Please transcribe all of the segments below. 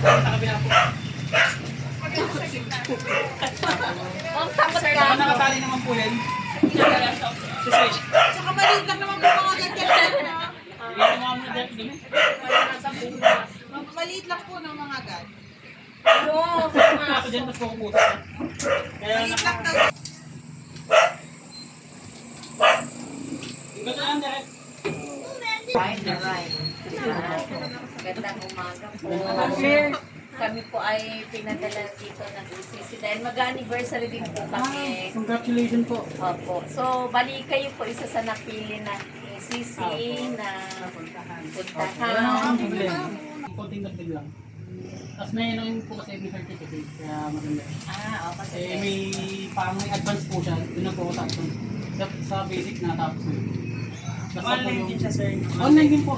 Sa kabila po. Ang takot Sir, ka. nakatali naman po yan. Tsaka maliit lang naman po mga ganyan. Hindi mo mga mga dami. Maliit lang po ng mga gan. Ako dyan, mas pupusa. Kaya Maliit lang daw. Yung gato lang, direct. Ryan na Ryan. Gandang umaga po. Kami po ay pinadala dito ng UCC dahil mag-anniversary din po kami. Congratulations po. Opo. So, bali kayo po isa sa napili ng UCC na puntahan. Wala nang problema. Konting dagdag lang. Tapos may ano po kasi may certificate, kaya maganda. Kasi May parang may advance po siya, doon na po ako tapos. Sa basic na tapos na. Online din siya, sir. Online din po.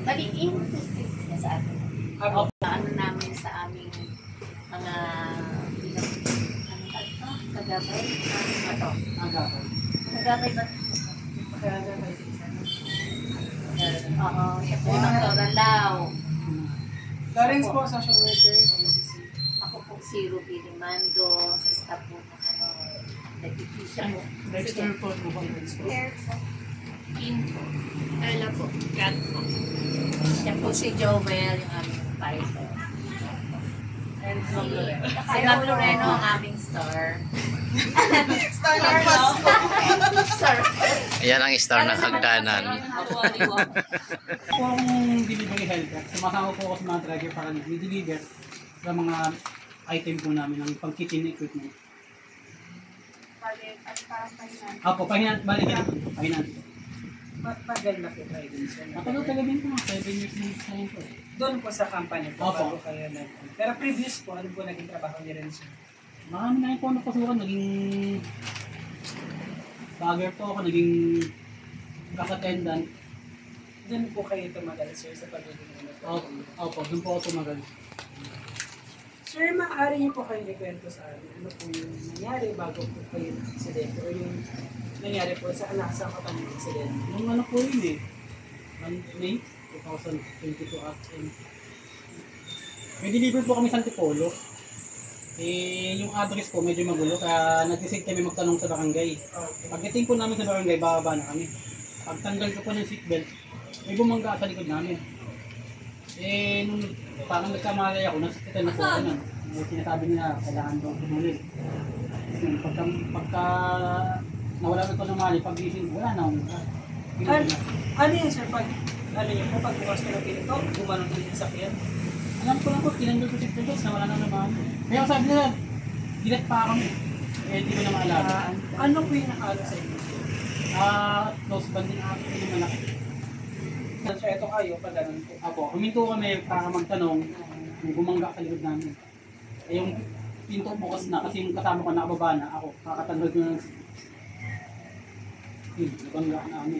bali in-tested niya sa atin. Ano namin sa aming mga kagabay? Ano Agapay. Kagabay ba? Agapay. Oo, siya po Magkaranlaw. Lawrence po, social worker. Ako po si Ruby Rimando, sa staff po ng nag-teacher po. Dexter po. Ella po, Kat po. Siya po si Joel, yung aming fighter. And si Ma'am Loreno, ang aming star. Star lang po. Star. Ayan ang star ng hagdanan. Po akong delivery helper. Sumasama po ako sa mga driver para i-deliver sa mga item po namin ng pang-kitchen equipment. Apo, pahinan. Balik yan. Pahinan. Matagal na po kayo din, sir. Matagal din po mga 7 years na sayang po. Doon po sa company po, Opo. bago kayo nag... Pero previous po, ano po naging trabaho niyo rin, sir? Marami na rin po napasukan. Naging bagger po ako. Naging attendant. Doon po kayo tumagal, sir, sa pagiging ano po. Opo, doon po ako tumagal. Sir, maaari niyo po kayo ikwento sa amin. Ano po yung nangyari bago po kayo ng aksidente o yung nangyari po sa nakasama ng aksidente? Nung ano po yun eh. May 2022 at may deliver po kami sa Antipolo. Eh, yung address po medyo magulo kaya nag-decide kami magtanong sa barangay. Pagdating po namin sa barangay, bababa na kami. Pagtanggal ko po ng seatbelt, may bumangga sa likod namin. Eh, nung parang nagkamalay ako, nagsakitan na po ako nun. Sinasabi nila, kailangan daw tumulin. Pagka nawala na ito ng mali, pag-gising, wala na akong Ano yun, sir? Pag, ano yun po, pag bukas ko ng pinito, gumanon po yung sakyan? alam ko lang po, tinanggal ko si Pedros na wala na naman. Kaya sabi nila, dilat pa kami. Eh, di ko na maalala. Ano po yung nakalo sa inyo? Close band din ako yung malaki. Sir, ito kayo, pag ganun po. Apo, huminto kami para magtanong, may bumangga sa likod namin. Eh, yung pinto bukas na kasi yung kasama ko nakababa na ako, kakatanggal ko ng nabangga na kami.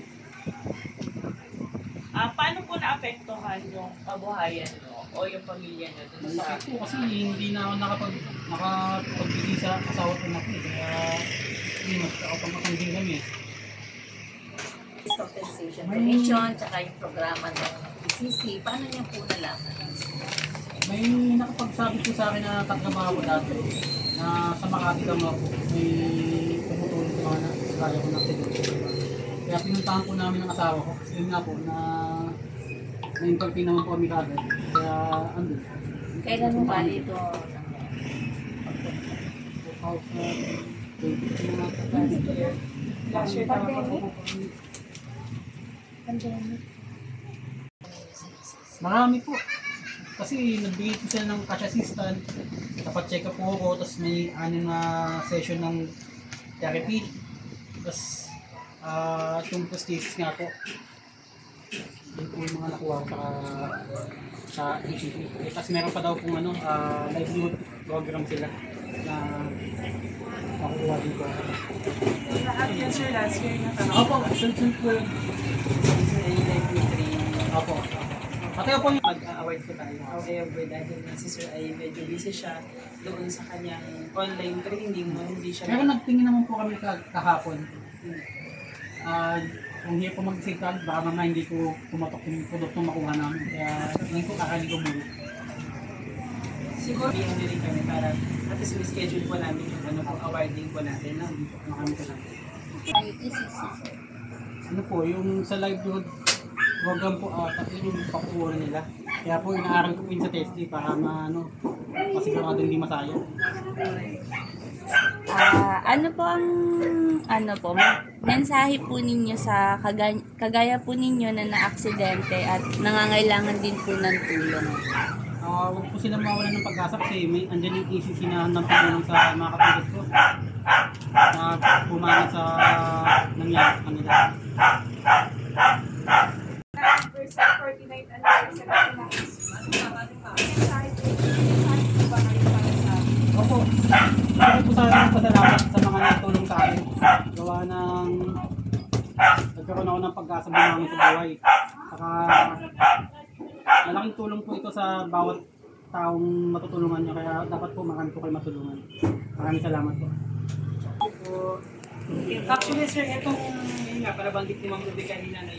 Paano po naapektuhan yung kabuhayan nyo o yung pamilya nyo dun sa... Malaki po kasi hindi na ako nakapagbigay sa asawa ko na po. Kaya hindi magkakapagpapanding kami. Compensation Commission, tsaka yung programa ng UCC. Paano niya po nalaman? May nakapagsabi po sa akin na katrabaho ko dati na sa Makati Dama po may tumutulong sa mga kaya ko na tinutulong. Kaya pinuntahan po namin ang asawa ko. Kasi yun nga po na na-interview naman po kami kagad. Kaya andun. Kailan mo ba dito? Last year, tama po po. Marami po. Kasi nagbigay po sila ng cash assistant. Napacheck up po ako. Tapos may 6 na session ng therapy. Tapos yung prosthesis nga po. Yun po yung mga nakuha ko sa HCP. Tapos meron pa daw pong livelihood program sila na makukuha dito. Lahat yan, sir, last year na tanong. Opo, sunod po yun. Opo. Pati po yung Mag-award po tayo. However, dahil nga si sir ay medyo busy siya doon sa kanyang online training mo, hindi siya... pero nagtingin naman po kami kahapon. kung hindi ko mag-signal, baka mamaya hindi ko pumatok yung produktong makuha namin. Kaya ngayon ko kakali ko muna. Siguro, hindi rin kami para at least schedule po namin yung ano po, awarding po natin na hindi po kami ko lang. Ay, ECC. Ano po, yung sa livelihood program po, yun yung pakuha nila. Kaya po, inaaral ko po yun sa TESDA para masigurado hindi masayang. Ano po ang mensahe po ninyo sa kagaya po ninyo na na-aksidente at nangangailangan din po ng tulong? Huwag po sila mawalan ng pag-asa kasi may andyan yung ECC na handang tumulong sa mga katulad ko na pumanan sa nangyari sa kanila. Versa 49 anniversary na Opo, sabi po sana ng pasalamat sa mga natulong sa akin. Gawa ng nagkaroon ako ng pag-asa bumangon sa buhay. Saka malaking tulong po ito sa bawat taong matutulungan niya. Kaya dapat po marami po kayo matulungan. Maraming salamat po. Actually, sir, itong, yun nga, para banggit ni Ma'am Ruby kanina na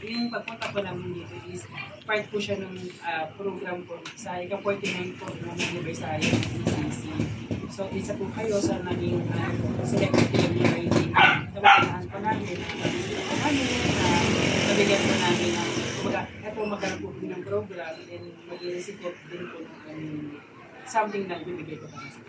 yung pagpunta po namin dito is part po siya ng program po sa ika-49 po ng anniversary ng ECC. So, isa po kayo sa naging selected team niya rating. Nabaganahan po namin, nabigyan po namin ng, ito magkaroon po ng program and mag-i-receive din po ng something na ibibigay ko pa sa